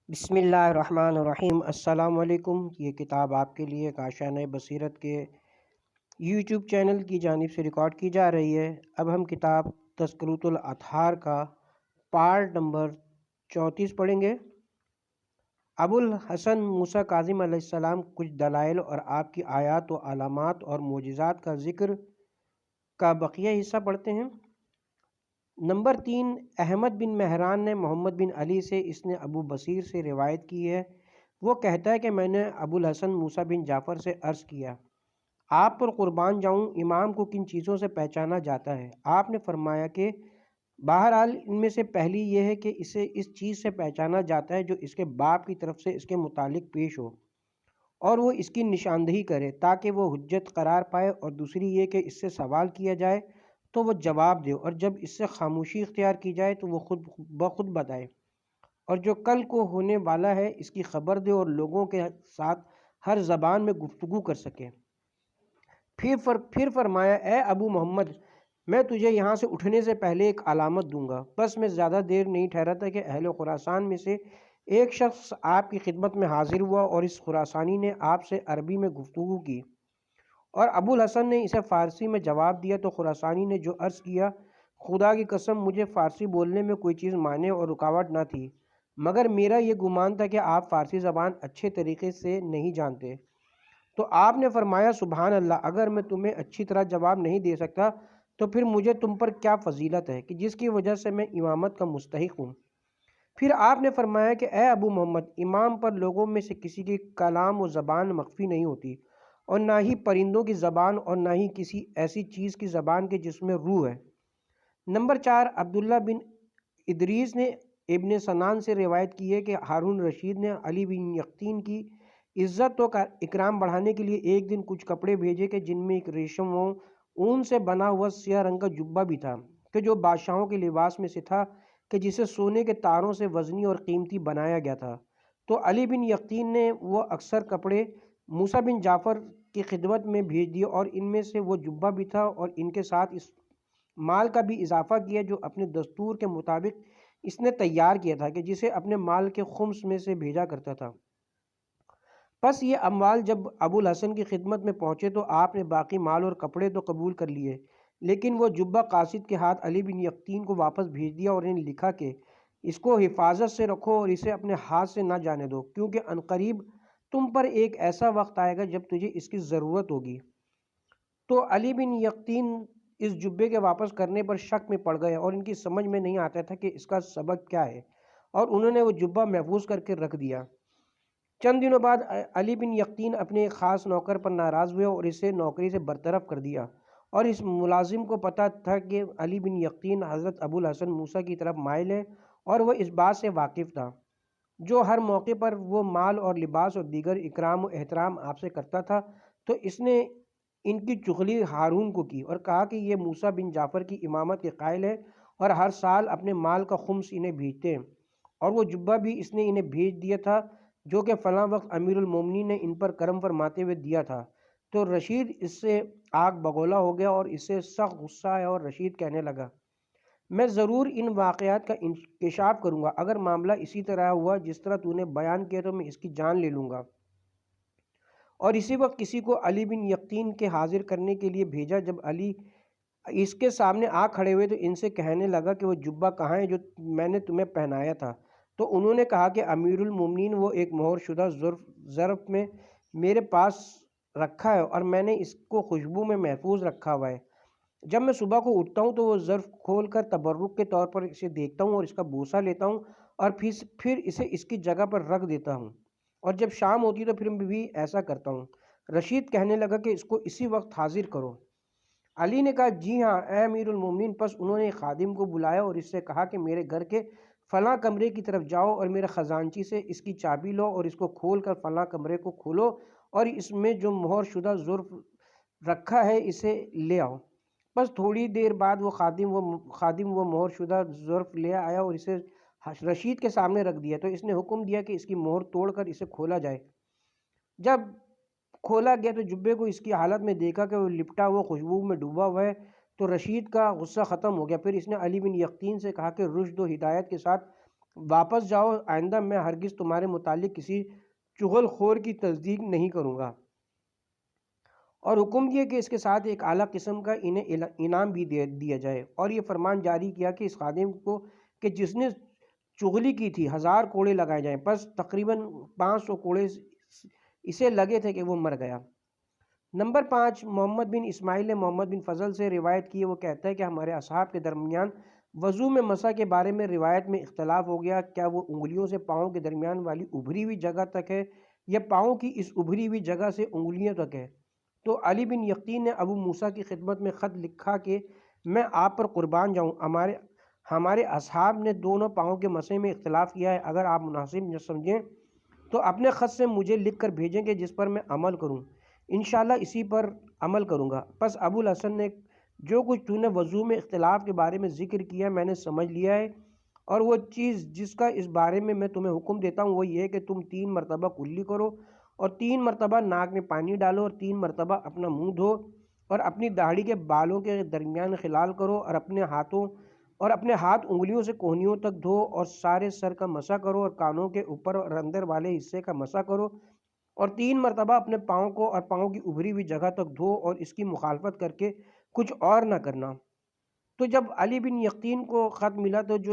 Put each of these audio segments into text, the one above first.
بسم اللہ الرحمن الرحیم۔ السلام علیکم۔ یہ کتاب آپ کے لیے کاشانہ بصیرت کے یوٹیوب چینل کی جانب سے ریکارڈ کی جا رہی ہے۔ اب ہم کتاب تذکرۃ الاطہار کا پارٹ نمبر 34 پڑھیں گے۔ ابو الحسن موسیٰ کاظم علیہ السلام کچھ دلائل اور آپ کی آیات و علامات اور معجزات کا ذکر کا بقیہ حصہ پڑھتے ہیں۔ نمبر 3، احمد بن مہران نے محمد بن علی سے، اس نے ابو بصیر سے روایت کی ہے۔ وہ کہتا ہے کہ میں نے ابو الحسن موسیٰ بن جعفر سے عرض کیا، آپ پر قربان جاؤں، امام کو کن چیزوں سے پہچانا جاتا ہے؟ آپ نے فرمایا کہ بہرحال ان میں سے پہلی یہ ہے کہ اسے اس چیز سے پہچانا جاتا ہے جو اس کے باپ کی طرف سے اس کے متعلق پیش ہو اور وہ اس کی نشاندہی کرے تاکہ وہ حجت قرار پائے، اور دوسری یہ کہ اس سے سوال کیا جائے تو وہ جواب دے، اور جب اس سے خاموشی اختیار کی جائے تو وہ خود بخود بتائے، اور جو کل کو ہونے والا ہے اس کی خبر دے اور لوگوں کے ساتھ ہر زبان میں گفتگو کر سکے۔ پھر فرمایا، اے ابو محمد، میں تجھے یہاں سے اٹھنے سے پہلے ایک علامت دوں گا۔ بس میں زیادہ دیر نہیں ٹھہرا تھا کہ اہل خراسان میں سے ایک شخص آپ کی خدمت میں حاضر ہوا، اور اس خراسانی نے آپ سے عربی میں گفتگو کی اور ابو الحسن نے اسے فارسی میں جواب دیا، تو خراسانی نے جو عرض کیا، خدا کی قسم مجھے فارسی بولنے میں کوئی چیز مانے اور رکاوٹ نہ تھی، مگر میرا یہ گمان تھا کہ آپ فارسی زبان اچھے طریقے سے نہیں جانتے۔ تو آپ نے فرمایا، سبحان اللہ، اگر میں تمہیں اچھی طرح جواب نہیں دے سکتا تو پھر مجھے تم پر کیا فضیلت ہے کہ جس کی وجہ سے میں امامت کا مستحق ہوں؟ پھر آپ نے فرمایا کہ اے ابو محمد، امام پر لوگوں میں سے کسی کی کلام و زبان مخفی نہیں ہوتی، اور نہ ہی پرندوں کی زبان، اور نہ ہی کسی ایسی چیز کی زبان کے جس میں روح ہے۔ نمبر 4، عبداللہ بن ادریس نے ابن سنان سے روایت کی ہے کہ ہارون رشید نے علی بن یقطین کی عزت و اکرام بڑھانے کے لیے ایک دن کچھ کپڑے بھیجے کہ جن میں ایک ریشم و اون سے بنا ہوا سیاہ رنگ کا جبہ بھی تھا کہ جو بادشاہوں کے لباس میں سے تھا، کہ جسے سونے کے تاروں سے وزنی اور قیمتی بنایا گیا تھا۔ تو علی بن یقطین نے وہ اکثر کپڑے موسیٰ بن جعفر کی خدمت میں بھیج دیے، اور ان میں سے وہ جبہ بھی تھا، اور ان کے ساتھ اس مال کا بھی اضافہ کیا جو اپنے دستور کے مطابق اس نے تیار کیا تھا، کہ جسے اپنے مال کے خمس میں سے بھیجا کرتا تھا۔ پس یہ اموال جب ابو الحسن کی خدمت میں پہنچے تو آپ نے باقی مال اور کپڑے تو قبول کر لیے، لیکن وہ جبہ قاصد کے ہاتھ علی بن یقطین کو واپس بھیج دیا، اور انہیں لکھا کہ اس کو حفاظت سے رکھو اور اسے اپنے ہاتھ سے نہ جانے دو، کیونکہ عنقریب تم پر ایک ایسا وقت آئے گا جب تجھے اس کی ضرورت ہوگی۔ تو علی بن یقطین اس جبے کے واپس کرنے پر شک میں پڑ گئے، اور ان کی سمجھ میں نہیں آتا تھا کہ اس کا سبب کیا ہے، اور انہوں نے وہ جبہ محفوظ کر کے رکھ دیا۔ چند دنوں بعد علی بن یقطین اپنے ایک خاص نوکر پر ناراض ہوئے اور اسے نوکری سے برطرف کر دیا، اور اس ملازم کو پتہ تھا کہ علی بن یقطین حضرت ابو الحسن موسیٰ کی طرف مائل ہے، اور وہ اس بات سے واقف تھا، جو ہر موقع پر وہ مال اور لباس اور دیگر اکرام و احترام آپ سے کرتا تھا۔ تو اس نے ان کی چغلی ہارون کو کی اور کہا کہ یہ موسیٰ بن جعفر کی امامت کے قائل ہے، اور ہر سال اپنے مال کا خمس انہیں بھیجتے ہیں، اور وہ جبہ بھی اس نے انہیں بھیج دیا تھا جو کہ فلاں وقت امیر المومنین نے ان پر کرم فرماتے ہوئے دیا تھا۔ تو رشید اس سے آگ بگولا ہو گیا اور اس سے سخت غصہ آیا، اور رشید کہنے لگا، میں ضرور ان واقعات کا انکشاف کروں گا، اگر معاملہ اسی طرح ہوا جس طرح تو نے بیان کیا تو میں اس کی جان لے لوں گا۔ اور اسی وقت کسی کو علی بن یقطین کے حاضر کرنے کے لیے بھیجا۔ جب علی اس کے سامنے آ کھڑے ہوئے تو ان سے کہنے لگا کہ وہ جبہ کہاں ہے جو میں نے تمہیں پہنایا تھا؟ تو انہوں نے کہا کہ امیر المومنین وہ ایک مہر شدہ ظرف میں میرے پاس رکھا ہے، اور میں نے اس کو خوشبو میں محفوظ رکھا ہوا ہے۔ جب میں صبح کو اٹھتا ہوں تو وہ ظرف کھول کر تبرک کے طور پر اسے دیکھتا ہوں اور اس کا بوسہ لیتا ہوں، اور پھر اسے اس کی جگہ پر رکھ دیتا ہوں، اور جب شام ہوتی تو پھر بھی ایسا کرتا ہوں۔ رشید کہنے لگا کہ اس کو اسی وقت حاضر کرو۔ علی نے کہا، جی ہاں اے امیر المومنین۔ پس انہوں نے خادم کو بلایا اور اس سے کہا کہ میرے گھر کے فلاں کمرے کی طرف جاؤ اور میرے خزانچی سے اس کی چابی لو، اور اس کو کھول کر فلاں کمرے کو کھولو، اور اس میں جو مہر شدہ ظرف رکھا ہے اسے لے آؤ۔ بس تھوڑی دیر بعد وہ خادم وہ مہر شدہ ظرف لے آیا اور اسے رشید کے سامنے رکھ دیا۔ تو اس نے حکم دیا کہ اس کی مہر توڑ کر اسے کھولا جائے۔ جب کھولا گیا تو جبے کو اس کی حالت میں دیکھا کہ وہ لپٹا ہوا خوشبو میں ڈوبا ہوا ہے، تو رشید کا غصہ ختم ہو گیا۔ پھر اس نے علی بن یقطین سے کہا کہ رشد و ہدایت کے ساتھ واپس جاؤ، آئندہ میں ہرگز تمہارے متعلق کسی چغل خور کی تصدیق نہیں کروں گا۔ اور حکم دیا کہ اس کے ساتھ ایک اعلیٰ قسم کا انہیں انعام بھی دیا جائے، اور یہ فرمان جاری کیا کہ اس خادم کو کہ جس نے چغلی کی تھی 1000 کوڑے لگائے جائیں۔ پس تقریباً 500 کوڑے اسے لگے تھے کہ وہ مر گیا۔ نمبر 5، محمد بن اسماعیل نے محمد بن فضل سے روایت کی ہے، وہ کہتا ہے کہ ہمارے اصحاب کے درمیان وضو میں مسح کے بارے میں روایت میں اختلاف ہو گیا، کیا وہ انگلیوں سے پاؤں کے درمیان والی ابھری ہوئی جگہ تک ہے یا پاؤں کی اس ابھری ہوئی جگہ سے انگلیوں تک ہے؟ تو علی بن یقین نے ابو موسیٰ کی خدمت میں خط لکھا کہ میں آپ پر قربان جاؤں، ہمارے اصحاب نے دونوں پاؤں کے مسح میں اختلاف کیا ہے، اگر آپ مناسب سمجھیں تو اپنے خط سے مجھے لکھ کر بھیجیں کہ جس پر میں عمل کروں، انشاءاللہ اسی پر عمل کروں گا۔ پس ابو الحسن نے جو کچھ تو نے وضو میں اختلاف کے بارے میں ذکر کیا میں نے سمجھ لیا ہے، اور وہ چیز جس کا اس بارے میں تمہیں حکم دیتا ہوں وہ یہ ہے کہ تم 3 مرتبہ کلی کرو، اور 3 مرتبہ ناک میں پانی ڈالو، اور 3 مرتبہ اپنا منہ دھو، اور اپنی داڑھی کے بالوں کے درمیان خلال کرو، اور اپنے ہاتھ انگلیوں سے کوہنیوں تک دھو، اور سارے سر کا مسح کرو، اور کانوں کے اوپر اور اندر والے حصے کا مسح کرو، اور 3 مرتبہ اپنے پاؤں کو اور پاؤں کی ابھری ہوئی جگہ تک دھو، اور اس کی مخالفت کر کے کچھ اور نہ کرنا۔ تو جب علی بن یقین کو خط ملا تو جو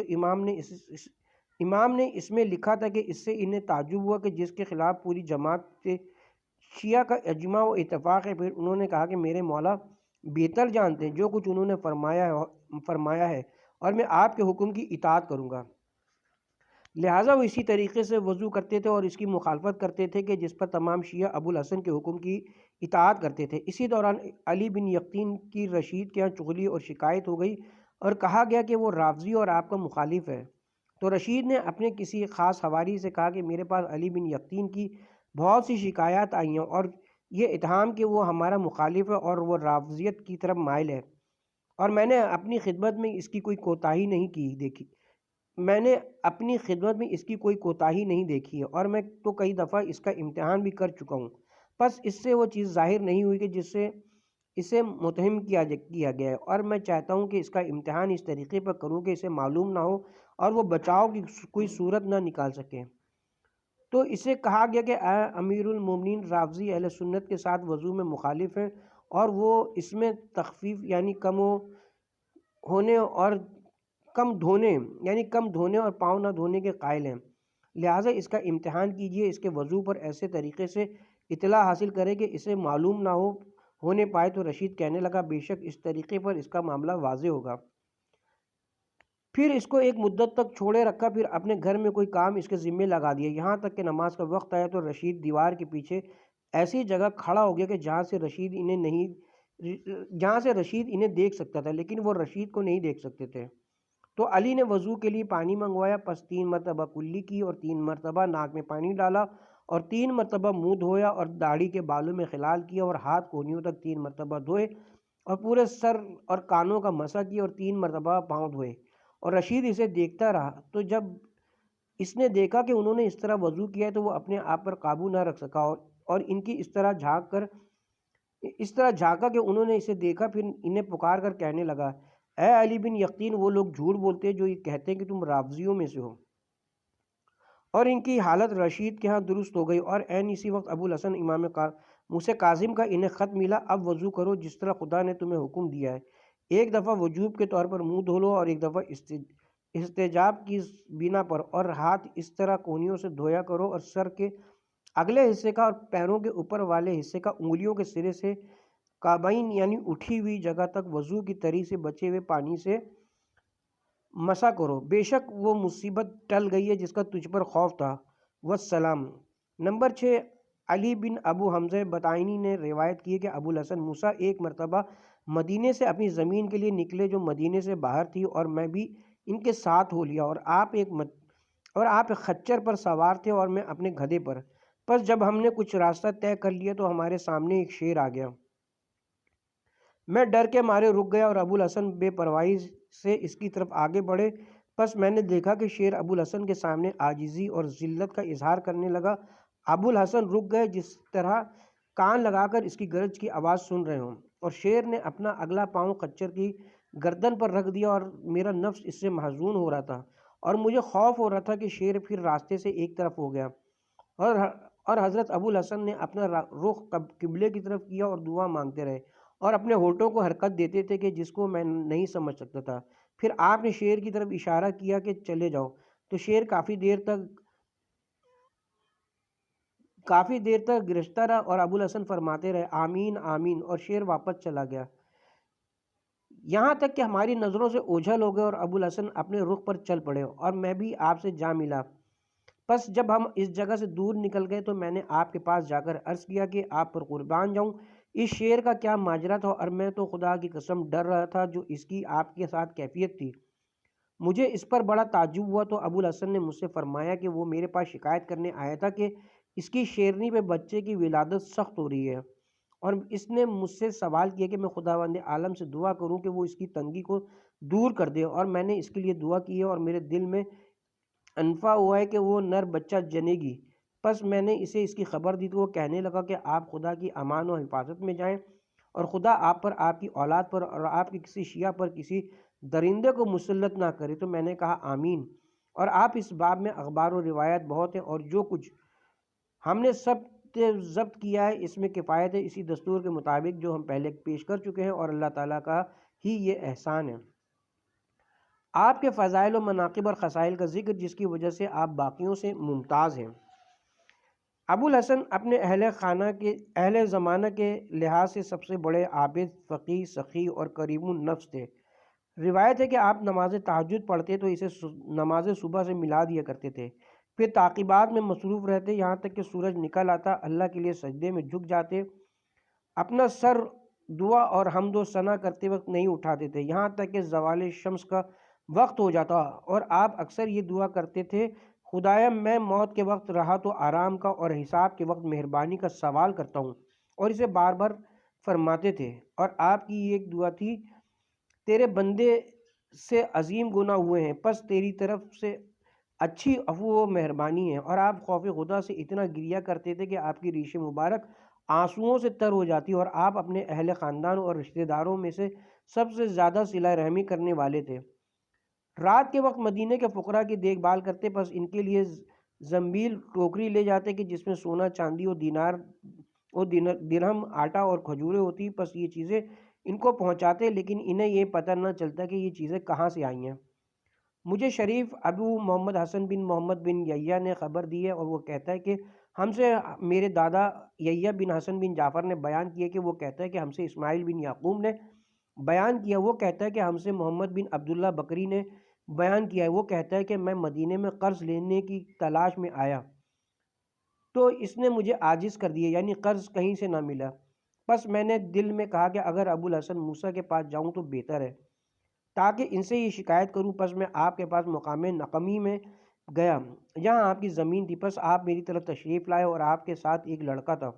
امام نے اس میں لکھا تھا کہ اس سے انہیں تعجب ہوا کہ جس کے خلاف پوری جماعت شیعہ کا اجماع و اتفاق ہے، پھر انہوں نے کہا کہ میرے مولا بہتر جانتے ہیں جو کچھ انہوں نے فرمایا ہے، اور میں آپ کے حکم کی اطاعت کروں گا۔ لہٰذا وہ اسی طریقے سے وضو کرتے تھے اور اس کی مخالفت کرتے تھے کہ جس پر تمام شیعہ ابو الحسن کے حکم کی اطاعت کرتے تھے۔ اسی دوران علی بن یقین کی رشید کے یہاں چغلی اور شکایت ہو گئی اور کہا گیا کہ وہ رافضی اور آپ کا مخالف ہے۔ تو رشید نے اپنے کسی خاص حواری سے کہا کہ میرے پاس علی بن یقین کی بہت سی شکایات آئی ہیں، اور یہ اتہام کہ وہ ہمارا مخالف ہے اور وہ رافضیت کی طرف مائل ہے، اور میں نے اپنی خدمت میں اس کی کوئی کوتاہی نہیں دیکھی ہے، اور میں تو کئی دفعہ اس کا امتحان بھی کر چکا ہوں، بس اس سے وہ چیز ظاہر نہیں ہوئی کہ جس سے اسے متہم کیا گیا ہے، اور میں چاہتا ہوں کہ اس کا امتحان اس طریقے پر کروں کہ اسے معلوم نہ ہو اور وہ بچاؤ کی کوئی صورت نہ نکال سکے۔ تو اسے کہا گیا کہ اے امیر المومنین، رافضی اہل سنت کے ساتھ وضو میں مخالف ہیں، اور وہ اس میں تخفیف یعنی کم دھونے اور پاؤں نہ دھونے کے قائل ہیں، لہٰذا اس کا امتحان کیجئے، اس کے وضو پر ایسے طریقے سے اطلاع حاصل کرے کہ اسے معلوم نہ ہونے پائے۔ تو رشید کہنے لگا بے شک اس طریقے پر اس کا معاملہ واضح ہوگا۔ پھر اس کو ایک مدت تک چھوڑے رکھا، پھر اپنے گھر میں کوئی کام اس کے ذمے لگا دیا، یہاں تک کہ نماز کا وقت آیا تو رشید دیوار کے پیچھے ایسی جگہ کھڑا ہو گیا کہ جہاں سے رشید انہیں دیکھ سکتا تھا، لیکن وہ رشید کو نہیں دیکھ سکتے تھے۔ تو علی نے وضو کے لیے پانی منگوایا، پس 3 مرتبہ کلی کی، اور 3 مرتبہ ناک میں پانی ڈالا، اور 3 مرتبہ منہ دھویا، اور داڑھی کے بالوں میں خلال کیا، اور ہاتھ کونیوں تک 3 مرتبہ دھوئے، اور پورے سر اور کانوں کا مسح کیا، اور 3 مرتبہ پاؤں دھوئے، اور رشید اسے دیکھتا رہا۔ تو جب اس نے دیکھا کہ انہوں نے اس طرح وضو کیا ہے تو وہ اپنے آپ پر قابو نہ رکھ سکا، اور ان کی اس طرح جھانکا کہ انہوں نے اسے دیکھا، پھر انہیں پکار کر کہنے لگا اے علی بن یقین، وہ لوگ جھوٹ بولتے ہیں جو یہ کہتے ہیں کہ تم رافضیوں میں سے ہو۔ اور ان کی حالت رشید کے ہاں درست ہو گئی، اور عین اسی وقت ابو الحسن امام موسیٰ کاظم کا انہیں خط ملا، اب وضو کرو جس طرح خدا نے تمہیں حکم دیا ہے، ایک دفعہ وجوب کے طور پر منہ دھو لو، اور ایک دفعہ استجاب کی بنا پر، اور ہاتھ اس طرح کونیوں سے دھویا کرو، اور سر کے اگلے حصے کا اور پیروں کے اوپر والے حصے کا انگلیوں کے سرے سے کعبین یعنی اٹھی ہوئی جگہ تک وضو کی تری سے بچے ہوئے پانی سے مسح کرو، بے شک وہ مصیبت ٹل گئی ہے جس کا تجھ پر خوف تھا، والسلام۔ نمبر 6، علی بن ابو حمزہ بطائنی نے روایت کی ہے کہ ابو الحسن موسیٰ ایک مرتبہ مدینے سے اپنی زمین کے لیے نکلے جو مدینے سے باہر تھی، اور میں بھی ان کے ساتھ ہو لیا، اور آپ ایک خچر پر سوار تھے اور میں اپنے گدھے پر۔ پس جب ہم نے کچھ راستہ طے کر لیا تو ہمارے سامنے ایک شیر آ گیا، میں ڈر کے مارے رک گیا، اور ابو الحسن بے پرواہی سے اس کی طرف آگے بڑھے، پس میں نے دیکھا کہ شیر ابو الحسن کے سامنے عاجزی اور ذلت کا اظہار کرنے لگا۔ ابو الحسن رک گئے جس طرح کان لگا کر اس کی گرج کی آواز سن رہے ہوں، اور شیر نے اپنا اگلا پاؤں خچر کی گردن پر رکھ دیا، اور میرا نفس اس سے محزون ہو رہا تھا، اور مجھے خوف ہو رہا تھا کہ شیر پھر راستے سے ایک طرف ہو گیا، اور اور حضرت ابو الحسن نے اپنا رخ قبلے کی طرف کیا اور دعا مانگتے رہے اور اپنے ہونٹوں کو حرکت دیتے تھے کہ جس کو میں نہیں سمجھ سکتا تھا۔ پھر آپ نے شیر کی طرف اشارہ کیا کہ چلے جاؤ، تو شیر کافی دیر تک گرجتا رہا اور ابو الحسن فرماتے رہے آمین آمین، اور شیر واپس چلا گیا، یہاں تک کہ ہماری نظروں سے اوجھل ہو گئے اور ابو الحسن اپنے رخ پر چل پڑے اور میں بھی آپ سے جا ملا۔ پس جب ہم اس جگہ سے دور نکل گئے تو میں نے آپ کے پاس جا کر عرض کیا کہ آپ پر قربان جاؤں، اس شیر کا کیا ماجرا تھا، اور میں تو خدا کی قسم ڈر رہا تھا جو اس کی آپ کے ساتھ کیفیت تھی۔ مجھے اس پر بڑا تعجب ہوا تو ابو الحسن نے مجھ سے فرمایا کہ وہ میرے پاس شکایت کرنے آیا تھا کہ اس کی شیرنی پہ بچے کی ولادت سخت ہو رہی ہے، اور اس نے مجھ سے سوال کیا کہ میں خداوند عالم سے دعا کروں کہ وہ اس کی تنگی کو دور کر دے، اور میں نے اس کے لیے دعا کی ہے اور میرے دل میں انفا ہوا ہے کہ وہ نر بچہ جنے گی۔ پس میں نے اسے اس کی خبر دی تو وہ کہنے لگا کہ آپ خدا کی امان و حفاظت میں جائیں، اور خدا آپ پر، آپ کی اولاد پر اور آپ کی کسی شیعہ پر کسی درندے کو مسلط نہ کرے۔ تو میں نے کہا آمین۔ اور آپ اس باب میں اخبار و روایت بہت ہیں، اور جو کچھ ہم نے سب ضبط کیا ہے اس میں کفایت ہے، اسی دستور کے مطابق جو ہم پہلے پیش کر چکے ہیں، اور اللہ تعالیٰ کا ہی یہ احسان ہے۔ آپ کے فضائل و مناقب اور خصائل کا ذکر جس کی وجہ سے آپ باقیوں سے ممتاز ہیں۔ ابو الحسن اپنے اہل زمانہ کے لحاظ سے سب سے بڑے عابد، فقیہ، سخی اور کریم النفس تھے۔ روایت ہے کہ آپ نماز تہجد پڑھتے تو اسے نماز صبح سے ملا دیا کرتے تھے، پھر تعقیبات میں مصروف رہتے، یہاں تک کہ سورج نکل آتا اللہ کے لیے سجدے میں جھک جاتے، اپنا سر دعا اور حمد و ثنا کرتے وقت نہیں اٹھاتے تھے یہاں تک کہ زوال شمس کا وقت ہو جاتا، اور آپ اکثر یہ دعا کرتے تھے خدایا میں موت کے وقت رہا تو آرام کا اور حساب کے وقت مہربانی کا سوال کرتا ہوں، اور اسے بار بار فرماتے تھے۔ اور آپ کی ایک دعا تھی تیرے بندے سے عظیم گناہ ہوئے ہیں، پس تیری طرف سے اچھی عفو و مہربانی ہے، اور آپ خوف خدا سے اتنا گریہ کرتے تھے کہ آپ کی ریش مبارک آنسوؤں سے تر ہو جاتی، اور آپ اپنے اہل خاندان اور رشتہ داروں میں سے سب سے زیادہ صلہ رحمی کرنے والے تھے۔ رات کے وقت مدینے کے فقراء کی دیکھ بھال کرتے، پس ان کے لیے زنبیل ٹوکری لے جاتے کہ جس میں سونا، چاندی اور درہم، آٹا اور کھجوریں ہوتی، پس یہ چیزیں ان کو پہنچاتے، لیکن انہیں یہ پتہ نہ چلتا کہ یہ چیزیں کہاں سے آئی ہیں۔ مجھے شریف ابو محمد حسن بن محمد بن یحییٰ نے خبر دی ہے، اور وہ کہتا ہے کہ ہم سے میرے دادا یحییٰ بن حسن بن جعفر نے بیان کیا کہ وہ کہتا ہے کہ ہم سے اسماعیل بن یعقوب نے بیان کیا، وہ کہتا ہے کہ ہم سے محمد بن عبداللہ بکری نے بیان کیا ہے، وہ کہتا ہے کہ میں مدینے میں قرض لینے کی تلاش میں آیا تو اس نے مجھے عاجز کر دیا، یعنی قرض کہیں سے نہ ملا۔ پس میں نے دل میں کہا کہ اگر ابو الحسن موسیٰ کے پاس جاؤں تو بہتر ہے تاکہ ان سے یہ شکایت کروں۔ پس میں آپ کے پاس مقام نقمی میں گیا، جہاں آپ کی زمین تھی، پس آپ میری طرف تشریف لائے، اور آپ کے ساتھ ایک لڑکا تھا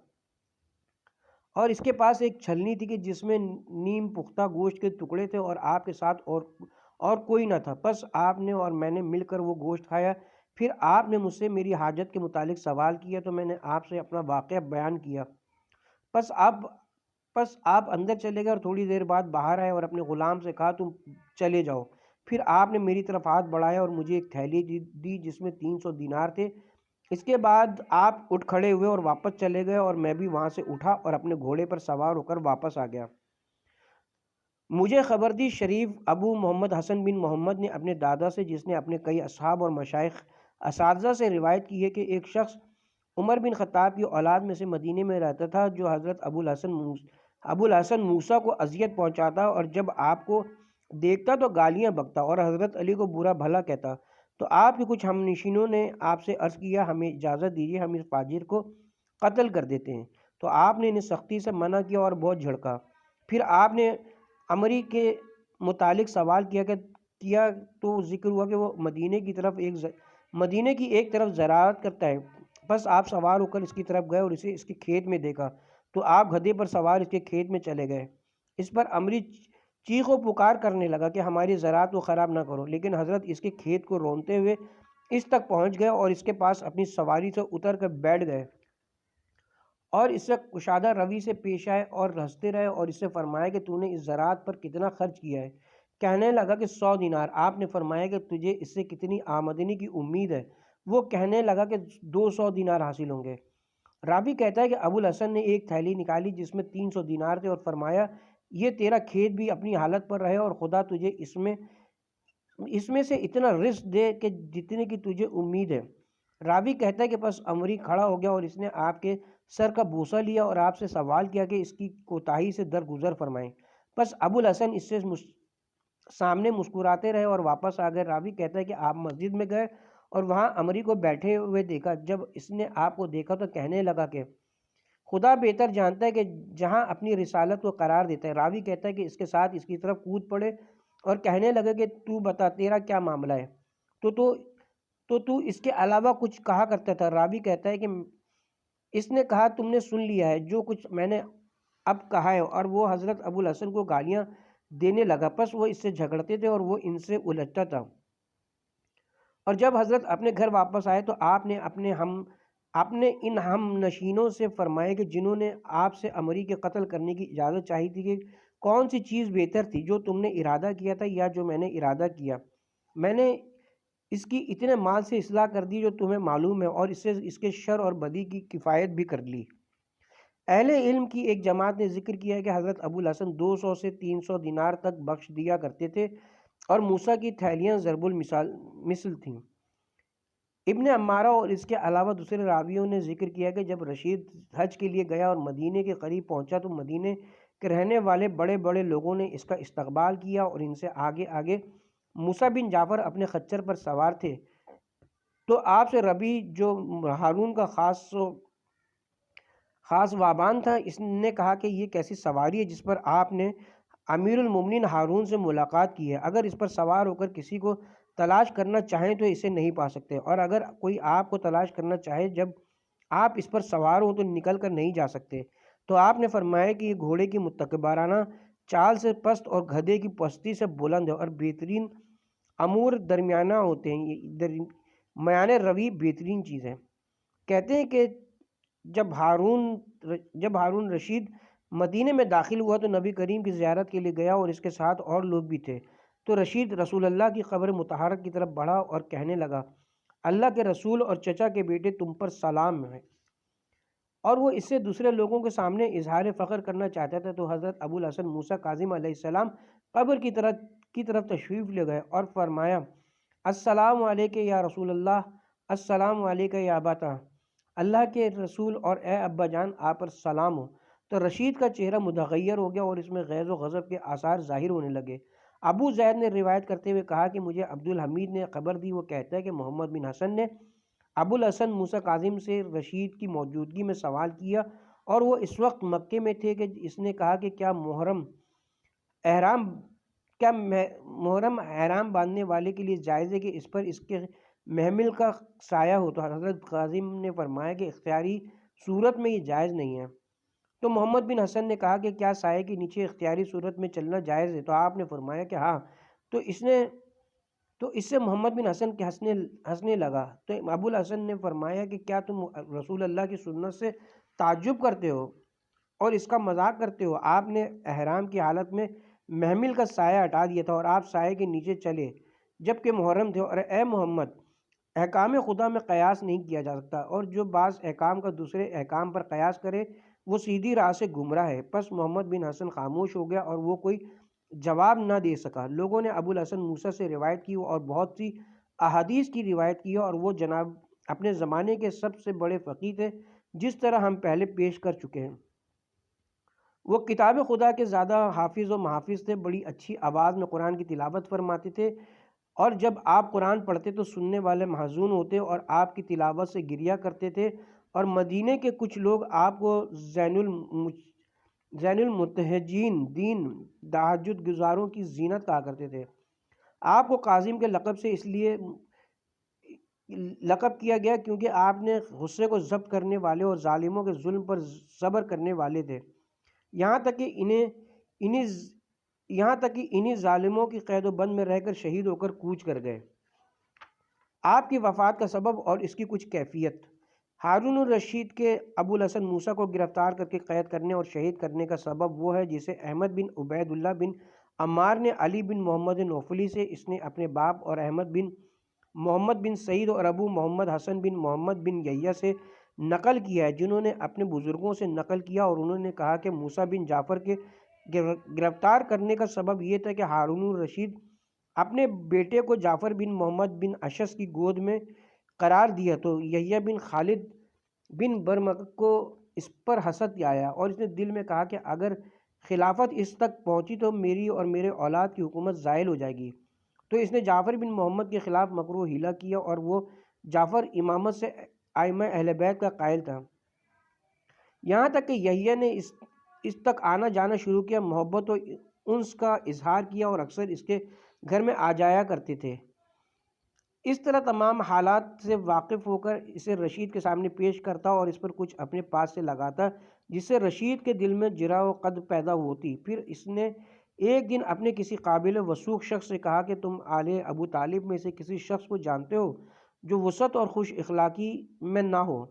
اور اس کے پاس ایک چھلنی تھی کہ جس میں نیم پختہ گوشت کے ٹکڑے تھے، اور آپ کے ساتھ اور کوئی نہ تھا۔ پس آپ نے اور میں نے مل کر وہ گوشت کھایا، پھر آپ نے مجھ سے میری حاجت کے متعلق سوال کیا تو میں نے آپ سے اپنا واقعہ بیان کیا۔ پس آپ اندر چلے گئے اور تھوڑی دیر بعد باہر آئے اور اپنے غلام سے کہا تم چلے جاؤ۔ پھر آپ نے میری طرف ہاتھ بڑھایا اور مجھے ایک تھیلی دی جس میں 300 دینار تھے۔ اس کے بعد آپ اٹھ کھڑے ہوئے اور واپس چلے گئے، اور میں بھی وہاں سے اٹھا اور اپنے گھوڑے پر سوار ہو کر واپس آ گیا۔ مجھے خبر دی شریف ابو محمد حسن بن محمد نے اپنے دادا سے، جس نے اپنے کئی اصحاب اور مشائخ اساتذہ سے روایت کی ہے کہ ایک شخص عمر بن خطاب کی اولاد میں سے مدینے میں رہتا تھا جو حضرت ابو الحسن موسیٰ کو اذیت پہنچاتا اور جب آپ کو دیکھتا تو گالیاں بکتا اور حضرت علی کو برا بھلا کہتا۔ تو آپ کے کچھ ہم نشینوں نے آپ سے عرض کیا ہمیں اجازت دیجیے، ہم اس فاجر کو قتل کر دیتے ہیں۔ تو آپ نے انہیں سختی سے منع کیا اور بہت جھڑکا۔ پھر آپ نے عمری کے متعلق سوال کیا تو ذکر ہوا کہ وہ مدینے کی ایک طرف زراعت کرتا ہے۔ بس آپ سوار ہو کر اس کی طرف گئے اور اسے اس کے کھیت میں دیکھا تو آپ گدھے پر سوار اس کے کھیت میں چلے گئے۔ اس پر عمری چیخ و پکار کرنے لگا کہ ہماری زراعت کو خراب نہ کرو، لیکن حضرت اس کے کھیت کو رونتے ہوئے اس تک پہنچ گئے اور اس کے پاس اپنی سواری سے اتر کر بیٹھ گئے اور اس سے کشادہ روی سے پیش آئے اور ہنستے رہے اور اس سے فرمایا کہ تو نے اس زراعت پر کتنا خرچ کیا ہے؟ کہنے لگا کہ 100 دینار۔ آپ نے فرمایا کہ تجھے اس سے کتنی آمدنی کی امید ہے؟ وہ کہنے لگا کہ 200 دینار حاصل ہوں گے۔ راوی کہتا ہے کہ ابو الحسن نے ایک تھیلی نکالی جس میں 300 دینار تھے اور فرمایا یہ تیرا کھیت بھی اپنی حالت پر رہے اور خدا تجھے اس میں سے اتنا رزق دے کہ جتنے کی تجھے امید ہے۔ راوی کہتا ہے کہ پس عمری کھڑا ہو گیا اور اس نے آپ کے سر کا بوسہ لیا اور آپ سے سوال کیا کہ اس کی کوتاہی سے درگزر فرمائیں۔ پس ابو الحسن اس سے سامنے مسکراتے رہے اور واپس آ گئے۔ راوی کہتا ہے کہ آپ مسجد میں گئے اور وہاں عمری کو بیٹھے ہوئے دیکھا۔ جب اس نے آپ کو دیکھا تو کہنے لگا کہ خدا بہتر جانتا ہے کہ جہاں اپنی رسالت کو قرار دیتا ہے۔ راوی کہتا ہے کہ اس کے ساتھ اس کی طرف کود پڑے اور کہنے لگے کہ تو بتا تیرا کیا معاملہ ہے، تو اس کے علاوہ کچھ کہا کرتا تھا۔ راوی کہتا ہے کہ اس نے کہا تم نے سن لیا ہے جو کچھ میں نے اب کہا ہے، اور وہ حضرت ابو الحسن کو گالیاں دینے لگا۔ پس وہ اس سے جھگڑتے تھے اور وہ ان سے الجھتا تھا، اور جب حضرت اپنے گھر واپس آئے تو آپ نے اپنے ان ہم نشینوں سے فرمایا کہ جنہوں نے آپ سے عمری کے قتل کرنے کی اجازت چاہی تھی کہ کون سی چیز بہتر تھی، جو تم نے ارادہ کیا تھا یا جو میں نے ارادہ کیا؟ میں نے اس کی اتنے مال سے اصلاح کر دی جو تمہیں معلوم ہے، اور اس سے اس کے شر اور بدی کی کفایت بھی کر لی۔ اہل علم کی ایک جماعت نے ذکر کیا ہے کہ حضرت ابو الحسن 200 سے 300 دینار تک بخش دیا کرتے تھے اور موسیٰ کی تھیلیاں ضرب مثل تھیں۔ ابن عمارہ اور اس کے علاوہ دوسرے راویوں نے ذکر کیا کہ جب رشید حج کے لیے گیا اور مدینے کے قریب پہنچا تو مدینے کے رہنے والے بڑے بڑے لوگوں نے اس کا استقبال کیا، اور ان سے آگے آگے موسیٰ بن جعفر اپنے خچر پر سوار تھے۔ تو آپ سے ربی جو ہارون کا خاص وابان تھا، اس نے کہا کہ یہ کیسی سواری ہے جس پر آپ نے امیر المومنین ہارون سے ملاقات کی ہے؟ اگر اس پر سوار ہو کر کسی کو تلاش کرنا چاہیں تو اسے نہیں پا سکتے، اور اگر کوئی آپ کو تلاش کرنا چاہے جب آپ اس پر سوار ہو تو نکل کر نہیں جا سکتے۔ تو آپ نے فرمایا کہ یہ گھوڑے کی متکبرانہ چال سے پست اور گدھے کی پستی سے بلند ہے، اور بہترین امور درمیانہ ہوتے ہیں، میان روی بہترین چیز ہے۔ کہتے ہیں کہ جب ہارون رشید مدینے میں داخل ہوا تو نبی کریم کی زیارت کے لیے گیا اور اس کے ساتھ اور لوگ بھی تھے۔ تو رشید رسول اللہ کی قبر مطہرہ کی طرف بڑھا اور کہنے لگا اللہ کے رسول اور چچا کے بیٹے تم پر سلام ہے، اور وہ اس سے دوسرے لوگوں کے سامنے اظہار فخر کرنا چاہتا تھا۔ تو حضرت ابو الحسن موسیٰ کاظم علیہ السلام قبر کی طرف تشریف لے گئے اور فرمایا السلام علیکہ یا رسول اللہ، السلام علیکہ یا اباتا، اللہ کے رسول اور اے ابا جان آپ پر سلام ہو۔ تو رشید کا چہرہ متغیر ہو گیا اور اس میں غیظ و غضب کے آثار ظاہر ہونے لگے۔ ابو زید نے روایت کرتے ہوئے کہا کہ مجھے عبد الحمید نے خبر دی، وہ کہتا ہے کہ محمد بن حسن نے ابو الحسن موسیٰ کاظم سے رشید کی موجودگی میں سوال کیا، اور وہ اس وقت مکے میں تھے کہ اس نے کہا کہ کیا محرم احرام باندھنے والے کے لیے جائز ہے کہ اس پر اس کے محمل کا سایہ ہو؟ تو حضرت کاظم نے فرمایا کہ اختیاری صورت میں یہ جائز نہیں ہے۔ تو محمد بن حسن نے کہا کہ کیا سائے کے نیچے اختیاری صورت میں چلنا جائز ہے؟ تو آپ نے فرمایا کہ ہاں۔ تو اس سے محمد بن حسن کے ہنسنے لگا۔ تو ابو الحسن نے فرمایا کہ کیا تم رسول اللہ کی سنت سے تعجب کرتے ہو اور اس کا مذاق کرتے ہو؟ آپ نے احرام کی حالت میں محمل کا سایہ ہٹا دیا تھا اور آپ سائے کے نیچے چلے جبکہ محرم تھے، اور اے محمد احکام خدا میں قیاس نہیں کیا جا سکتا، اور جو بعض احکام کا دوسرے احکام پر قیاس کرے وہ سیدھی راہ سے گمراہ ہے۔ پس محمد بن حسن خاموش ہو گیا اور وہ کوئی جواب نہ دے سکا۔ لوگوں نے ابو الحسن موسیٰ سے روایت کی اور بہت سی احادیث کی روایت کی، اور وہ جناب اپنے زمانے کے سب سے بڑے فقیہ تھے، جس طرح ہم پہلے پیش کر چکے ہیں۔ وہ کتاب خدا کے زیادہ حافظ و محافظ تھے، بڑی اچھی آواز میں قرآن کی تلاوت فرماتے تھے، اور جب آپ قرآن پڑھتے تو سننے والے محزون ہوتے اور آپ کی تلاوت سے گریہ کرتے تھے، اور مدینے کے کچھ لوگ آپ کو زین المتحجین دین تہجد گزاروں کی زینت کہا کرتے تھے۔ آپ کو کاظم کے لقب سے اس لیے لقب کیا گیا کیونکہ آپ نے غصے کو ضبط کرنے والے اور ظالموں کے ظلم پر صبر کرنے والے تھے، یہاں تک کہ انہی ظالموں کی قید و بند میں رہ کر شہید ہو کر کوچ کر گئے۔ آپ کی وفات کا سبب اور اس کی کچھ کیفیت۔ ہارون الرشید کے ابو الحسن موسیٰ کو گرفتار کر کے قید کرنے اور شہید کرنے کا سبب وہ ہے جسے احمد بن عبید اللہ بن عمار نے علی بن محمد نوفلی سے، اس نے اپنے باپ اور احمد بن محمد بن سعید اور ابو محمد حسن بن محمد بن یحییٰ سے نقل کیا ہے، جنہوں نے اپنے بزرگوں سے نقل کیا، اور انہوں نے کہا کہ موسیٰ بن جعفر کے گرفتار کرنے کا سبب یہ تھا کہ ہارون الرشید اپنے بیٹے کو جعفر بن محمد بن اشس کی گود میں قرار دیا، تو یحییٰ بن خالد بن برمک کو اس پر حسد آیا، اور اس نے دل میں کہا کہ اگر خلافت اس تک پہنچی تو میری اور میرے اولاد کی حکومت زائل ہو جائے گی، تو اس نے جعفر بن محمد کے خلاف مکر و حیلہ کیا، اور وہ جعفر امامت سے ائمہ اہل بیت کا قائل تھا، یہاں تک کہ یحییٰ نے اس تک آنا جانا شروع کیا، محبت و انس کا اظہار کیا، اور اکثر اس کے گھر میں آ جایا کرتے تھے۔ اس طرح تمام حالات سے واقف ہو کر اسے رشید کے سامنے پیش کرتا اور اس پر کچھ اپنے پاس سے لگاتا، جس سے رشید کے دل میں جرأ و قد پیدا ہوتی۔ پھر اس نے ایک دن اپنے کسی قابل وثوق شخص سے کہا کہ تم آل ابو طالب میں سے کسی شخص کو جانتے ہو جو وسعت اور خوش اخلاقی میں نہ ہو،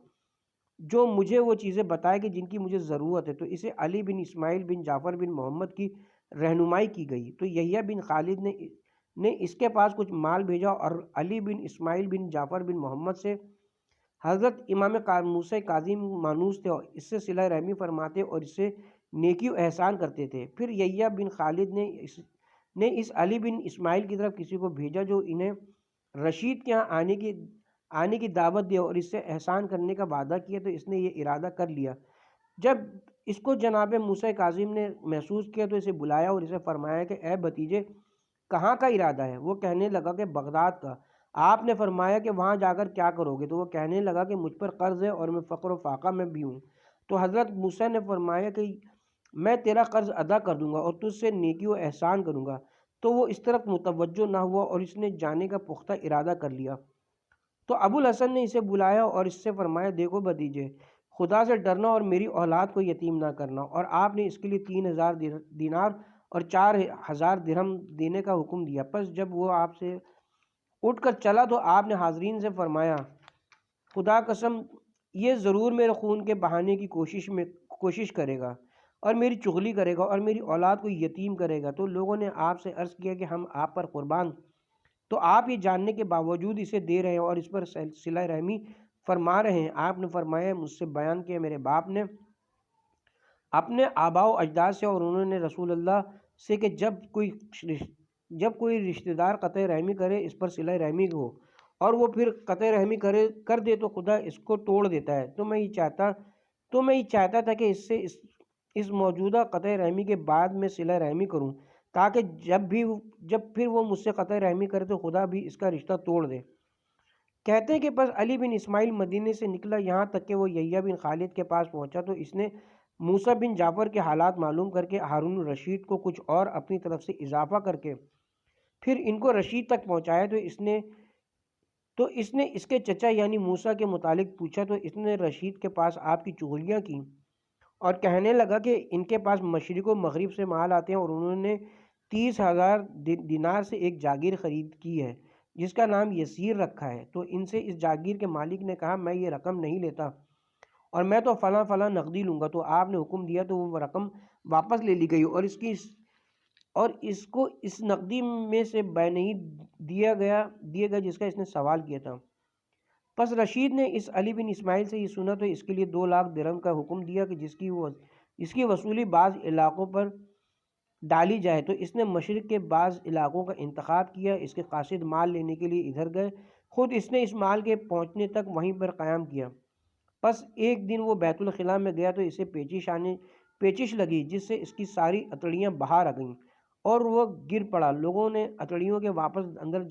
جو مجھے وہ چیزیں بتائے کہ جن کی مجھے ضرورت ہے؟ تو اسے علی بن اسماعیل بن جعفر بن محمد کی رہنمائی کی گئی، تو یحییٰ بن خالد نے اس کے پاس کچھ مال بھیجا، اور علی بن اسماعیل بن جعفر بن محمد سے حضرت امام موسیٰ کاظم مانوس تھے، اور اس سے صلہ رحمی فرماتے اور اس سے نیکی و احسان کرتے تھے۔ پھر یحییٰ بن خالد نے اس علی بن اسماعیل کی طرف کسی کو بھیجا جو انہیں رشید کے ہاں آنے کی دعوت دے اور اس سے احسان کرنے کا وعدہ کیا، تو اس نے یہ ارادہ کر لیا۔ جب اس کو جناب موسیٰ کاظم نے محسوس کیا تو اسے بلایا اور اسے فرمایا کہ اے بھتیجے، کہاں کا ارادہ ہے؟ وہ کہنے لگا کہ بغداد کا۔ آپ نے فرمایا کہ وہاں جا کر کیا کرو گے؟ تو وہ کہنے لگا کہ مجھ پر قرض ہے اور میں فقر و فاقہ میں بھی ہوں۔ تو حضرت موسیٰ نے فرمایا کہ میں تیرا قرض ادا کر دوں گا اور تجھ سے نیکی و احسان کروں گا۔ تو وہ اس طرف متوجہ نہ ہوا اور اس نے جانے کا پختہ ارادہ کر لیا۔ تو ابو الحسن نے اسے بلایا اور اس سے فرمایا دیکھو بھتیجے، خدا سے ڈرنا اور میری اولاد کو یتیم نہ کرنا، اور آپ نے اس کے لیے 3000 دینار اور 4000 درہم دینے کا حکم دیا۔ پس جب وہ آپ سے اٹھ کر چلا تو آپ نے حاضرین سے فرمایا خدا قسم یہ ضرور میرے خون کے بہانے کی کوشش کرے گا اور میری چغلی کرے گا اور میری اولاد کو یتیم کرے گا۔ تو لوگوں نے آپ سے عرض کیا کہ ہم آپ پر قربان، تو آپ یہ جاننے کے باوجود اسے دے رہے ہیں اور اس پر صلہ رحمی فرما رہے ہیں۔ آپ نے فرمایا مجھ سے بیان کیا میرے باپ نے اپنے آباء و اجداد سے، اور انہوں نے رسول اللہ سے کہ جب کوئی رشتہ دار قطع رحمی کرے اس پر صلہ رحمی ہو، اور وہ پھر قطع رحمی کر دے تو خدا اس کو توڑ دیتا ہے۔ تو میں یہ چاہتا تھا کہ اس سے اس موجودہ قطع رحمی کے بعد میں صلہ رحمی کروں، تاکہ جب پھر وہ مجھ سے قطع رحمی کرے تو خدا بھی اس کا رشتہ توڑ دے۔ کہتے ہیں کہ پس علی بن اسماعیل مدینے سے نکلا، یہاں تک کہ وہ یحییٰ بن خالد کے پاس پہنچا، تو اس نے موسیٰ بن جعفر کے حالات معلوم کر کے ہارون الرشید کو کچھ اور اپنی طرف سے اضافہ کر کے پھر ان کو رشید تک پہنچایا۔ تو اس نے اس کے چچا یعنی موسیٰ کے متعلق پوچھا، تو اس نے رشید کے پاس آپ کی چغلیاں کی اور کہنے لگا کہ ان کے پاس مشرق و مغرب سے مال آتے ہیں، اور انہوں نے 30,000 دینار سے ایک جاگیر خرید کی ہے جس کا نام یسیر رکھا ہے۔ تو ان سے اس جاگیر کے مالک نے کہا میں یہ رقم نہیں لیتا اور میں تو فلاں نقدی لوں گا۔ تو آپ نے حکم دیا تو وہ رقم واپس لے لی گئی اور اس کو اس نقدی میں سے بے نہیں دیے گیا جس کا اس نے سوال کیا تھا۔ پس رشید نے اس علی بن اسماعیل سے یہ سنا تو اس کے لیے 2 لاکھ درہم کا حکم دیا کہ جس کی وصولی بعض علاقوں پر ڈالی جائے۔ تو اس نے مشرق کے بعض علاقوں کا انتخاب کیا، اس کے قاصد مال لینے کے لیے ادھر گئے، خود اس نے اس مال کے پہنچنے تک وہیں پر قیام کیا۔ پس ایک دن وہ بیت الخلاء میں گیا تو اسے پیچش لگی جس سے اس کی ساری اتڑیاں باہر آ گئیں اور وہ گر پڑا۔ لوگوں نے اتڑیوں کے واپس اندر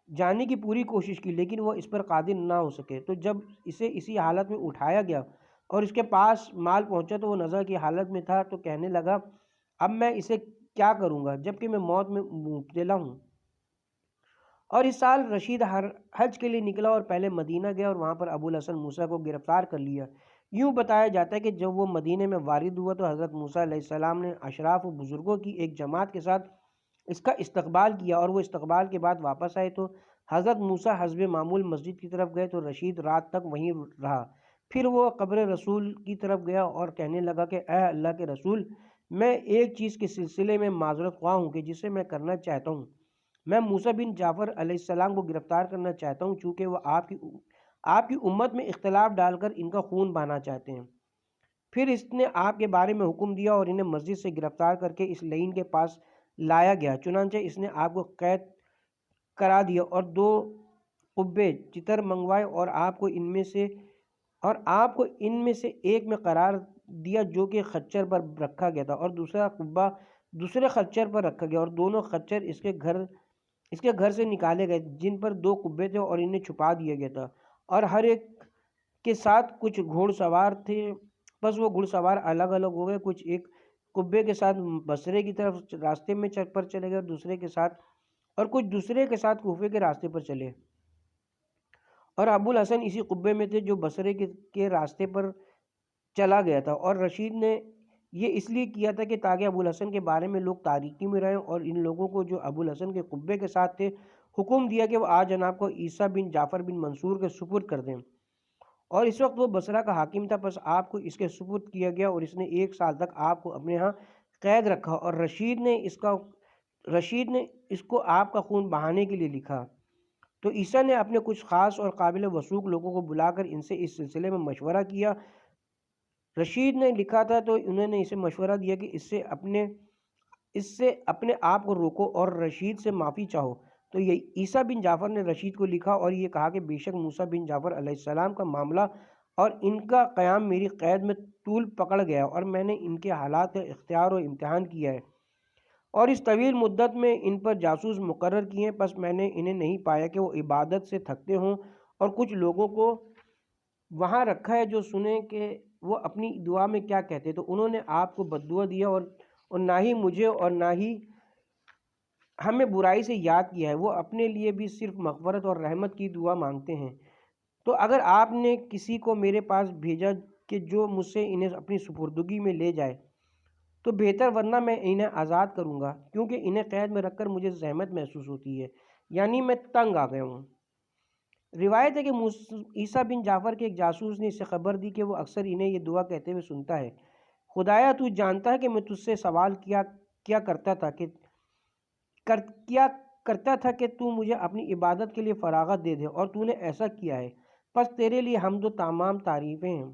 جانے کی پوری کوشش کی لیکن وہ اس پر قادر نہ ہو سکے۔ تو جب اسے اسی حالت میں اٹھایا گیا اور اس کے پاس مال پہنچا تو وہ نظر کی حالت میں تھا، تو کہنے لگا اب میں اسے کیا کروں گا جبکہ میں موت میں مبتلا ہوں۔ اور اس سال رشید حج کے لیے نکلا اور پہلے مدینہ گیا اور وہاں پر ابو الحسن موسیٰ کو گرفتار کر لیا۔ یوں بتایا جاتا ہے کہ جب وہ مدینے میں وارد ہوا تو حضرت موسیٰ علیہ السلام نے اشراف و بزرگوں کی ایک جماعت کے ساتھ اس کا استقبال کیا، اور وہ استقبال کے بعد واپس آئے تو حضرت موسیٰ حسب معمول مسجد کی طرف گئے تو رشید رات تک وہیں رہا۔ پھر وہ قبر رسول کی طرف گیا اور کہنے لگا کہ اے اللہ کے رسول، میں ایک چیز کے سلسلے میں معذرت خواہ ہوں کہ جسے میں کرنا چاہتا ہوں۔ میں موسیٰ بن جعفر علیہ السلام کو گرفتار کرنا چاہتا ہوں چونکہ وہ آپ کی امت میں اختلاف ڈال کر ان کا خون بہانا چاہتے ہیں۔ پھر اس نے آپ کے بارے میں حکم دیا اور انہیں مسجد سے گرفتار کر کے اس لعین کے پاس لایا گیا۔ چنانچہ اس نے آپ کو قید کرا دیا اور 2 قبے چتر منگوائے اور آپ کو ان میں سے ایک میں قرار دیا جو کہ خچر پر رکھا گیا تھا، اور دوسرا قبہ دوسرے خچر پر رکھا گیا، اور دونوں خچر اس کے گھر سے نکالے گئے جن پر 2 قبے تھے، اور انہیں چھپا دیا گیا تھا، اور ہر ایک کے ساتھ کچھ گھوڑ سوار تھے۔ بس وہ گھڑ سوار الگ الگ ہو گئے، کچھ ایک قبے کے ساتھ بصرے کی طرف راستے میں پر چلے گئے اور کچھ دوسرے کے ساتھ کوفے کے راستے پر چلے، اور ابو الحسن اسی قبے میں تھے جو بصرے کے راستے پر چلا گیا تھا۔ اور رشید نے یہ اس لیے کیا تھا کہ تاکہ ابو الحسن کے بارے میں لوگ تاریکی میں رہیں، اور ان لوگوں کو جو ابو الحسن کے قبے کے ساتھ تھے حکم دیا کہ وہ آج جناب کو عیسیٰ بن جعفر بن منصور کے سپرد کر دیں، اور اس وقت وہ بصرہ کا حاکم تھا۔ پس آپ کو اس کے سپرد کیا گیا اور اس نے 1 سال تک آپ کو اپنے ہاں قید رکھا، اور رشید نے اس کو آپ کا خون بہانے کے لیے لکھا۔ تو عیسیٰ نے اپنے کچھ خاص اور قابل وثوق لوگوں کو بلا کر ان سے اس سلسلے میں مشورہ کیا۔ رشید نے لکھا تھا تو انہوں نے اسے مشورہ دیا کہ اس سے اپنے آپ کو روکو اور رشید سے معافی چاہو۔ تو یہ عیسیٰ بن جعفر نے رشید کو لکھا اور یہ کہا کہ بے شک موسیٰ بن جعفر علیہ السلام کا معاملہ اور ان کا قیام میری قید میں طول پکڑ گیا، اور میں نے ان کے حالات کا اختیار و امتحان کیا ہے، اور اس طویل مدت میں ان پر جاسوس مقرر کیے ہیں۔ پس میں نے انہیں نہیں پایا کہ وہ عبادت سے تھکتے ہوں، اور کچھ لوگوں کو وہاں رکھا ہے جو سنیں کہ وہ اپنی دعا میں کیا کہتے، تو انہوں نے آپ کو بددعا دیا اور نہ ہی مجھے اور نہ ہی ہمیں برائی سے یاد کیا ہے۔ وہ اپنے لیے بھی صرف مغفرت اور رحمت کی دعا مانگتے ہیں۔ تو اگر آپ نے کسی کو میرے پاس بھیجا کہ جو مجھ سے انہیں اپنی سپردگی میں لے جائے تو بہتر، ورنہ میں انہیں آزاد کروں گا، کیونکہ انہیں قید میں رکھ کر مجھے زحمت محسوس ہوتی ہے، یعنی میں تنگ آ گیا ہوں۔ روایت ہے کہ عیسیٰ بن جعفر کے ایک جاسوس نے اسے خبر دی کہ وہ اکثر انہیں یہ دعا کہتے ہوئے سنتا ہے: خدایا تو جانتا ہے کہ میں تجھ سے سوال کیا کرتا تھا کہ تو مجھے اپنی عبادت کے لیے فراغت دے دے، اور تو نے ایسا کیا ہے، پس تیرے لیے حمد و تمام تعریفیں ہیں۔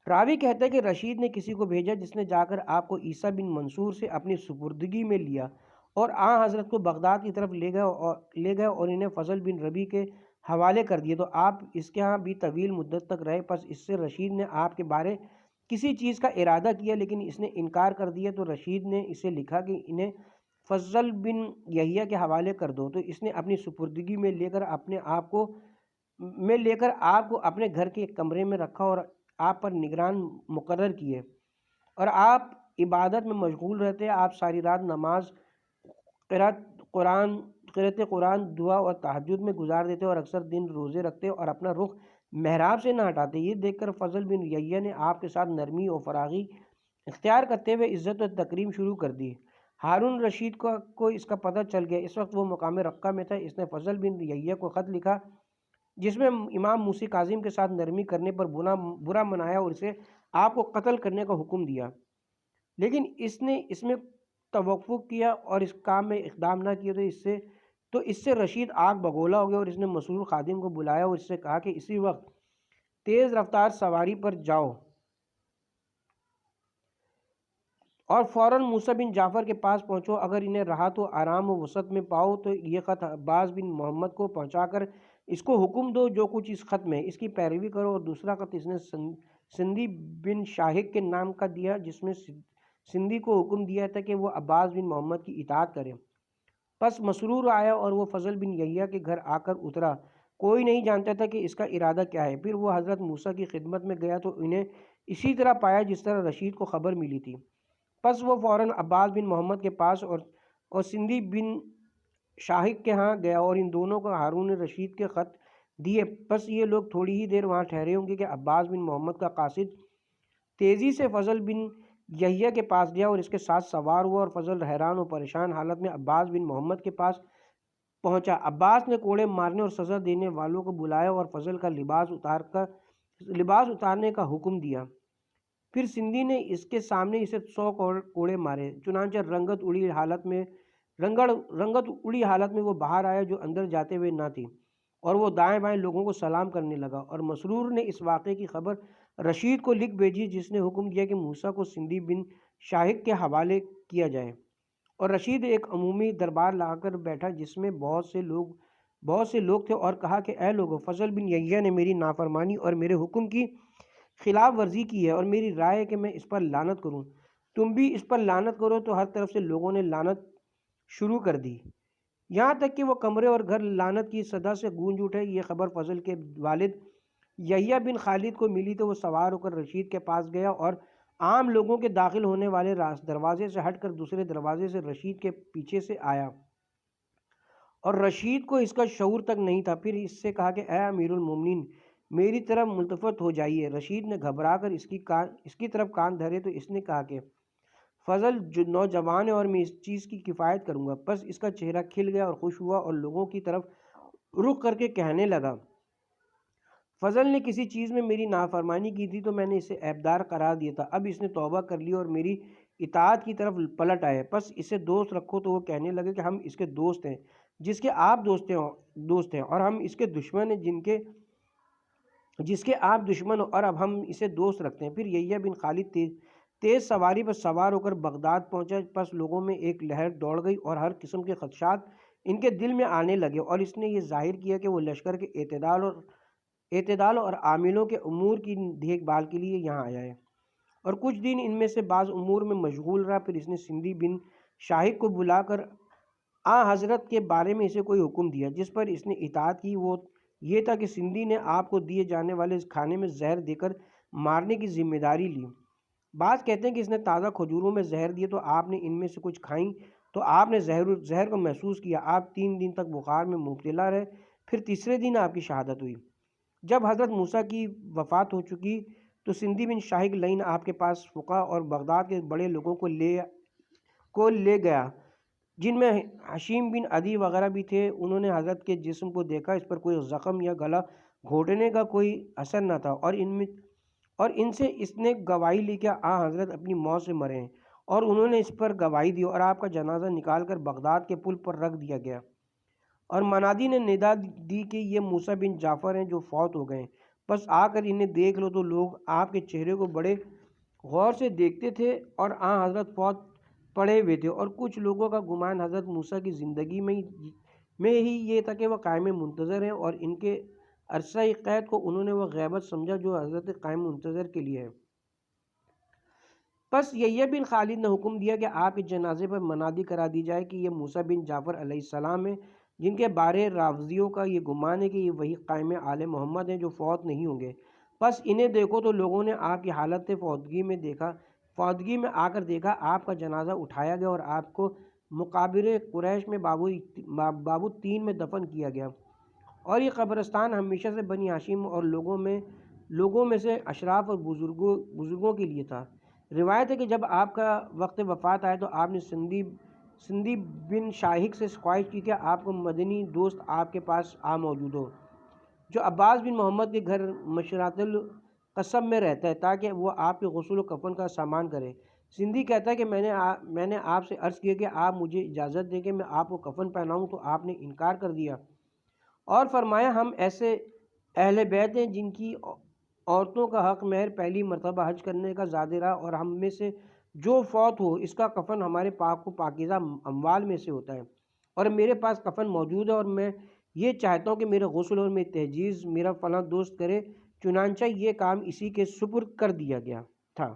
راوی کہتا ہے کہ رشید نے کسی کو بھیجا جس نے جا کر آپ کو عیسیٰ بن منصور سے اپنی سپردگی میں لیا، اور حضرت کو بغداد کی طرف لے گئے اور انہیں فضل بن ربیع کے حوالے کر دیے۔ تو آپ اس کے ہاں بھی طویل مدت تک رہے۔ پس اس سے رشید نے آپ کے بارے کسی چیز کا ارادہ کیا، لیکن اس نے انکار کر دیا، تو رشید نے اسے لکھا کہ انہیں فضل بن یحییٰ کے حوالے کر دو۔ تو اس نے اپنی سپردگی میں لے کر آپ کو اپنے گھر کے ایک کمرے میں رکھا اور آپ پر نگران مقرر کیے، اور آپ عبادت میں مشغول رہتے۔ آپ ساری رات نماز، قرأت قرآن، دعا اور تہجد میں گزار دیتے، اور اکثر دن روزے رکھتے اور اپنا رخ محراب سے نہ ہٹاتے۔ یہ دیکھ کر فضل بن یحییٰ نے آپ کے ساتھ نرمی اور فراغی اختیار کرتے ہوئے عزت و تکریم شروع کر دی۔ ہارون رشید کو اس کا پتہ چل گیا۔ اس وقت وہ مقام رقہ میں تھا۔ اس نے فضل بن یحییٰ کو خط لکھا جس میں امام موسی کاظم کے ساتھ نرمی کرنے پر برا منایا اور اسے آپ کو قتل کرنے کا حکم دیا، لیکن اس نے اس میں توقف کیا اور اس کام میں اقدام نہ کیا۔ تو اس سے رشید آگ بگولا ہو گیا، اور اس نے مسرور خادم کو بلایا اور اس سے کہا کہ اسی وقت تیز رفتار سواری پر جاؤ اور فوراً موسیٰ بن جعفر کے پاس پہنچو۔ اگر انہیں رہا تو آرام و وسعت میں پاؤ تو یہ خط عباس بن محمد کو پہنچا کر اس کو حکم دو جو کچھ اس خط میں، اس کی پیروی کرو۔ اور دوسرا خط اس نے سندھی بن شاہق کے نام کا دیا، جس میں سندھی کو حکم دیا تھا کہ وہ عباس بن محمد کی اطاعت کرے۔ پس مسرور آیا اور وہ فضل بن یحییٰ کے گھر آ کر اترا۔ کوئی نہیں جانتا تھا کہ اس کا ارادہ کیا ہے۔ پھر وہ حضرت موسیٰ کی خدمت میں گیا تو انہیں اسی طرح پایا جس طرح رشید کو خبر ملی تھی۔ پس وہ فوراً عباس بن محمد کے پاس اور سندھی بن شاہق کے ہاں گیا، اور ان دونوں کو ہارون رشید کے خط دیے۔ پس یہ لوگ تھوڑی ہی دیر وہاں ٹھہرے ہوں گے کہ عباس بن محمد کا قاصد تیزی سے فضل بن یحییٰ کے پاس گیا اور اس کے ساتھ سوار ہوا، اور فضل حیران و پریشان حالت میں عباس بن محمد کے پاس پہنچا۔ عباس نے کوڑے مارنے اور سزا دینے والوں کو بلایا اور فضل کا لباس اتارنے کا حکم دیا۔ پھر سندھی نے اس کے سامنے اسے 100 کوڑے مارے، چنانچہ رنگت اڑی حالت میں وہ باہر آیا جو اندر جاتے ہوئے نہ تھی، اور وہ دائیں بائیں لوگوں کو سلام کرنے لگا۔ اور مسرور نے اس واقعے کی خبر رشید کو لکھ بھیجی، جس نے حکم دیا کہ موسیٰ کو سندھی بن شاہق کے حوالے کیا جائے۔ اور رشید ایک عمومی دربار لا کر بیٹھا جس میں بہت سے لوگ تھے، اور کہا کہ اے لوگو، فضل بن یحییٰ نے میری نافرمانی اور میرے حکم کی خلاف ورزی کی ہے، اور میری رائے ہے کہ میں اس پر لعنت کروں۔ تم بھی اس پر لعنت کرو۔ تو ہر طرف سے لوگوں نے لعنت شروع کر دی، یہاں تک کہ وہ کمرے اور گھر لعنت کی صدا سے گونج اٹھے۔ یہ خبر فضل کے والد یحییٰ بن خالد کو ملی تو وہ سوار ہو کر رشید کے پاس گیا، اور عام لوگوں کے داخل ہونے والے دروازے سے ہٹ کر دوسرے دروازے سے رشید کے پیچھے سے آیا، اور رشید کو اس کا شعور تک نہیں تھا۔ پھر اس سے کہا کہ اے امیر المومنین، میری طرف ملتفت ہو جائیے۔ رشید نے گھبرا کر اس کی طرف کان دھرے تو اس نے کہا کہ فضل نوجوان ہے اور میں اس چیز کی کفایت کروں گا۔ پس اس کا چہرہ کھل گیا اور خوش ہوا، اور لوگوں کی طرف رخ کر کے کہنے لگا، فضل نے کسی چیز میں میری نافرمانی کی تھی تو میں نے اسے عیبدار قرار دیا تھا، اب اس نے توبہ کر لی اور میری اطاعت کی طرف پلٹ آئے، پس اسے دوست رکھو۔ تو وہ کہنے لگے کہ ہم اس کے دوست ہیں جس کے آپ دوست ہیں، اور ہم اس کے دشمن ہیں جس کے آپ دشمن ہو، اور اب ہم اسے دوست رکھتے ہیں۔ پھر یحییٰ بن خالد تیز سواری پر سوار ہو کر بغداد پہنچا۔ پس لوگوں میں ایک لہر دوڑ گئی اور ہر قسم کے خدشات ان کے دل میں آنے لگے، اور اس نے یہ ظاہر کیا کہ وہ لشکر کے اعتدال اور عاملوں کے امور کی دیکھ بھال کے لیے یہاں آیا ہے، اور کچھ دن ان میں سے بعض امور میں مشغول رہا۔ پھر اس نے سندھی بن شاہق کو بلا کر حضرت کے بارے میں اسے کوئی حکم دیا، جس پر اس نے اطاعت کی۔ وہ یہ تھا کہ سندھی نے آپ کو دیے جانے والے اس کھانے میں زہر دے کر مارنے کی ذمہ داری لی۔ بعض کہتے ہیں کہ اس نے تازہ کھجوروں میں زہر دیے تو آپ نے ان میں سے کچھ کھائیں تو آپ نے زہر کو محسوس کیا۔ آپ 3 دن تک بخار میں مبتلا رہے، پھر تیسرے دن آپ کی شہادت ہوئی۔ جب حضرت موسیٰ کی وفات ہو چکی تو سندھی بن شاہق لعین آپ کے پاس فقہ اور بغداد کے بڑے لوگوں کو لے گیا، جن میں حشیم بن عدی وغیرہ بھی تھے۔ انہوں نے حضرت کے جسم کو دیکھا، اس پر کوئی زخم یا گلا گھونٹنے کا کوئی اثر نہ تھا، اور ان سے اس نے گواہی لی کہ حضرت اپنی موت سے مرے ہیں، اور انہوں نے اس پر گواہی دی، اور آپ کا جنازہ نکال کر بغداد کے پل پر رکھ دیا گیا، اور منادی نے ندا دی کہ یہ موسیٰ بن جعفر ہیں جو فوت ہو گئے ہیں، بس آ کر انہیں دیکھ لو۔ تو لوگ آپ کے چہرے کو بڑے غور سے دیکھتے تھے، اور حضرت فوت پڑے ہوئے تھے، اور کچھ لوگوں کا گمان حضرت موسیٰ کی زندگی میں ہی یہ تھا کہ وہ قائم منتظر ہیں، اور ان کے عرصہ قید کو انہوں نے وہ غیبت سمجھا جو حضرت قائم منتظر کے لیے ہے۔ پس یحییٰ بن خالد نے حکم دیا کہ آپ کے جنازے پر منادی کرا دی جائے کہ یہ موسیٰ بن جعفر علیہ السلام ہیں، جن کے بارے رافضیوں کا یہ گمان ہے کہ یہ وہی قائم آل محمد ہیں جو فوت نہیں ہوں گے۔ پس انہیں دیکھو۔ تو لوگوں نے آپ کی حالت فوتگی میں آ کر دیکھا، آپ کا جنازہ اٹھایا گیا اور آپ کو مقابر قریش میں باب التین میں دفن کیا گیا، اور یہ قبرستان ہمیشہ سے بنی ہاشم اور لوگوں میں سے اشراف اور بزرگوں کے لیے تھا۔ روایت ہے کہ جب آپ کا وقت وفات آئے تو آپ نے سندھی بن شاہق سے خواہش کی کہ آپ کو مدنی دوست آپ کے پاس موجود ہو، جو عباس بن محمد کے گھر مشرات القصب میں رہتا ہے، تاکہ وہ آپ کے غسل و کفن کا سامان کرے۔ سندھی کہتا ہے کہ میں نے آپ سے عرض کیا کہ آپ مجھے اجازت دیں کہ میں آپ کو کفن پہناؤں، تو آپ نے انکار کر دیا اور فرمایا ہم ایسے اہل بیت ہیں جن کی عورتوں کا حق مہر پہلی مرتبہ حج کرنے کا زیادہ رہا، اور ہم میں سے جو فوت ہو اس کا کفن ہمارے پاک و پاکیزہ اموال میں سے ہوتا ہے، اور میرے پاس کفن موجود ہے، اور میں یہ چاہتا ہوں کہ میرے غسل اور میری تجہیز میرا فلاں دوست کرے۔ چنانچہ یہ کام اسی کے سپرد کر دیا گیا تھا۔